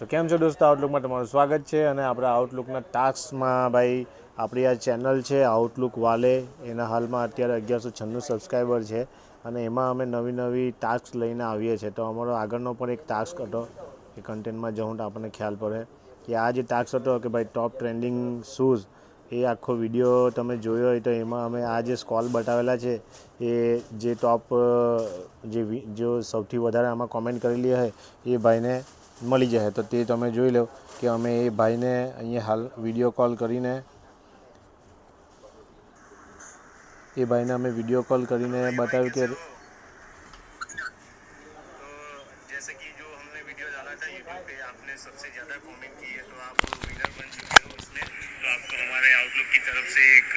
તો કેમ છો દોસ્તો, આઉટલુકમાં તમારું સ્વાગત છે. અને આપણા આઉટલુકના ટાસ્કમાં ભાઈ આપણી આ ચેનલ છે આઉટલુક વાલે, એના હાલમાં અત્યારે 1196 સબસ્ક્રાઈબર છે. અને એમાં અમે નવી નવી ટાસ્ક લઈને આવીએ છીએ. તો અમારો આગળનો પણ એક ટાસ્ક હતો એ કન્ટેન્ટમાં જવું તો આપણને ખ્યાલ પડે કે આ જે ટાસ્ક હતો કે ભાઈ ટોપ ટ્રેન્ડિંગ શૂઝ, એ આખો વિડીયો તમે જોયો હોય તો એમાં અમે આ જે સ્કોલ બતાવેલા છે એ જે ટોપ જો સૌથી વધારે આમાં કોમેન્ટ કરેલી હોય એ ભાઈને મળી જાય. તો તે તમે જોઈ લો કે અમે એ ભાઈને અહીંયા હાલ વિડીયો કોલ કરીને બતાવ્યું કે जैसे कि जो हमने वीडियो डाला था यूट्यूब पे, आपने सबसे ज्यादा कमेंट की है, तो आप विनर बन चुके हो उसमें। तो आपको हमारे आउटलुक की तरफ से एक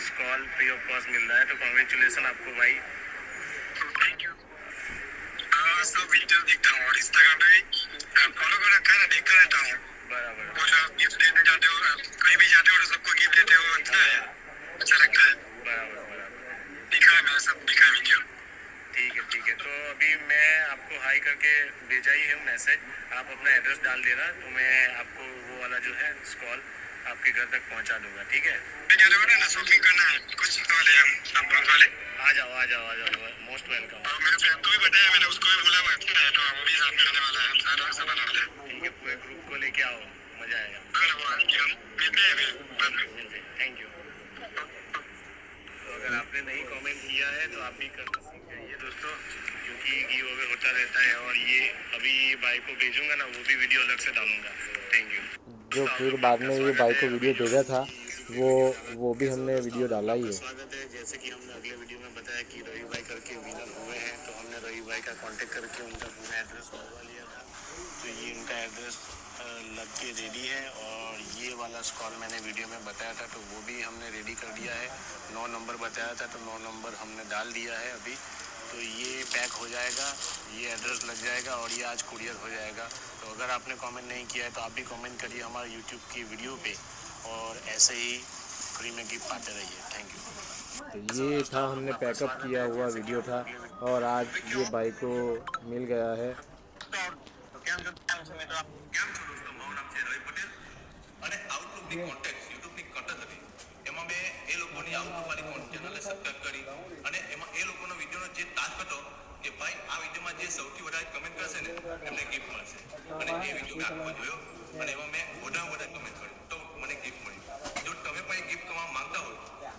स्कॉल फ्री ऑफ कॉस्ट मिल रहा है, तो कांग्रेचुलेसन आपको भाई। Thank you. सब वीडियो देखता हूँ और इंस्टाग्राम पे भी फॉलो कर रखा है ना, देखता रहता हूँ। बराबर। वो जो आप गिफ्ट देने जाते हो, कहीं भी जाते हो तो सबको गिफ्ट देते हो, अच्छा लगता है। बराबर बराबर, दिखा है मैंने, सब दिखा वीडियो। ठीक है, तो अभी मैं आपको हाई करके भेजा ही है मैसेज, आप अपना एड्रेस डाल देना, तो मैं आपको वो वाला जो है स्कॉल आपके घर तक पहुंचा दूंगा, ठीक है। ना शॉपिंग करना है, कुछ तो ले हम वाले आ जाओ, मोस्ट वेलकम। मेरे फ्रेंड को भी बताया मैंने, उसको भी बोला मैं, तो वो भी साथ में आने वाला है, हम सारा सब आने वाला है। ठीक है, पूरे ग्रुप को लेके आओ, मजा आएगा। वो आएंगे, हम मिलते हैं बाद में। Thank you. तो अगर आपने नहीं कमेंट किया है तो आप भी करना सीख जाइए दोस्तों, क्योंकि गिव अवे होता रहता है। और ये अभी भाई को भेजूंगा ना, वो भी वीडियो अलग से डालूंगा। Thank you. जो फिर बाद में ये भाई को वीडियो भेजा था वो भी हमने वीडियो डाला ही है। स्वागत है। जैसे कि हमने अगले वीडियो में बताया कि रवि भाई करके विनर हुए हैं, तो हमने रवि भाई का कांटेक्ट करके उनका पूरा एड्रेस मंगवा लिया था। तो ये उनका एड्रेस लग के रेडी है। और ये वाला स्कॉल मैंने वीडियो में बताया था, तो वो भी हमने रेडी कर दिया है। 9 नंबर बताया था, तो 9 नंबर हमने डाल दिया है अभी। तो ये पैक हो जाएगा, ये एड्रेस लग जाएगा और ये आज कुरियर हो जाएगा। तो अगर आपने कमेंट नहीं किया है तो आप भी कमेंट करिए हमारे यूट्यूब की वीडियो पे, और ऐसे ही फ्री में गिफ्ट पाते रहिए। Thank you. तो ये था हमने पैकअप किया हुआ वीडियो था, और आज ये भाई को मिल गया है। સૌથી વધારે કમેન્ટ કરશે ને એમને ગિફ્ટ મળશે, અને એ વિડિયો મેં આખો જોયો અને એમાં મેં વધારે કમેન્ટ કર્યું તો મને ગિફ્ટ મળી। જો તમે પણ ગિફ્ટ કમાવા માંગતા હો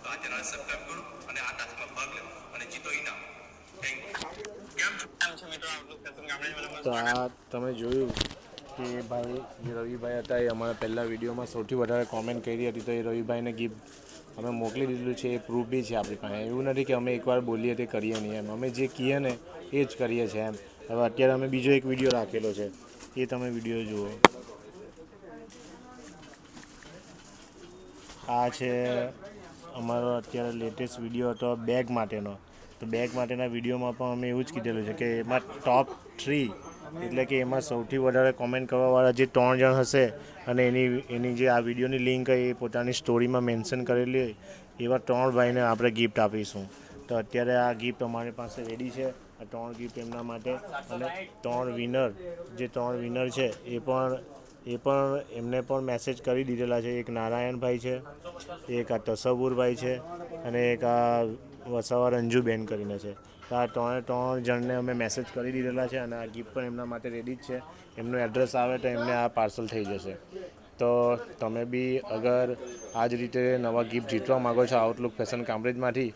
તો આ ચેનલ સબસ્ક્રાઇબ કરો અને આ ટાસ્કમાં ભાગ લો અને જીતો ઇનામ। Thank you. કેમ છો મિત્રો, આઉટલુક ફેશન ગામડે તો આ તમે જોયું કે ભાઈ જે રવિભાઈ હતા એ અમારા પહેલાં વિડીયોમાં સૌથી વધારે કોમેન્ટ કરી હતી, તો એ રવિભાઈને ગિફ્ટ અમે મોકલી દીધું છે। એ પ્રૂફ બી છે આપણી પાસે, એવું નથી કે અમે એકવાર બોલીએ તે કરીએ નહીં એમ, અમે જે કહીએ ને એ જ કરીએ છીએ એમ। હવે અત્યારે અમે બીજો એક વિડીયો રાખેલો છે, એ તમે વિડીયો જુઓ। આ છે અમારો અત્યારે લેટેસ્ટ વિડીયો હતો બેગ માટેનો। તો બેગ માટેના વિડીયોમાં પણ અમે એવું જ કીધેલું છે કે એમાં ટોપ 3 એટલે કે એમાં સૌથી વધારે કોમેન્ટ કરવાવાળા જે 3 જણ હશે અને એની જે આ વિડીયોની લિંક એ પોતાની સ્ટોરીમાં મેન્શન કરેલી હોય એવા 3 ભાઈને આપણે ગિફ્ટ આપીશું। તો અત્યારે આ ગિફ્ટ અમારી પાસે રેડી છે, આ 3 ગિફ્ટ એમના માટે। અને 3 વિનર છે એ પણ એમને પણ મેસેજ કરી દીધેલા છે। એક નારાયણભાઈ છે, એક આ તસવુરભાઈ છે, અને એક આ વસાવા રંજુબેન કરીને છે। તો આ 3 જણને અમે મેસેજ કરી દીધેલા છે, અને આ ગિફ્ટ પણ એમના માટે રેડી જ છે। એમનું એડ્રેસ આવે તો એમને આ પાર્સલ થઈ જશે। તો તમે બી અગર આ જ રીતે નવા ગિફ્ટ જીતવા માગો છો આઉટલુક ફેશન કામરેજમાંથી,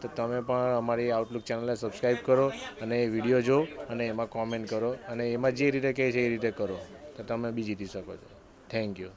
તો તમે પણ અમારી આઉટલુક ચેનલને સબસ્ક્રાઈબ કરો અને એ વિડીયો જો અને એમાં કોમેન્ટ કરો, અને એમાં જે રીતે કહે છે એ રીતે કરો, તો તમે બી જીતી શકો છો। Thank you.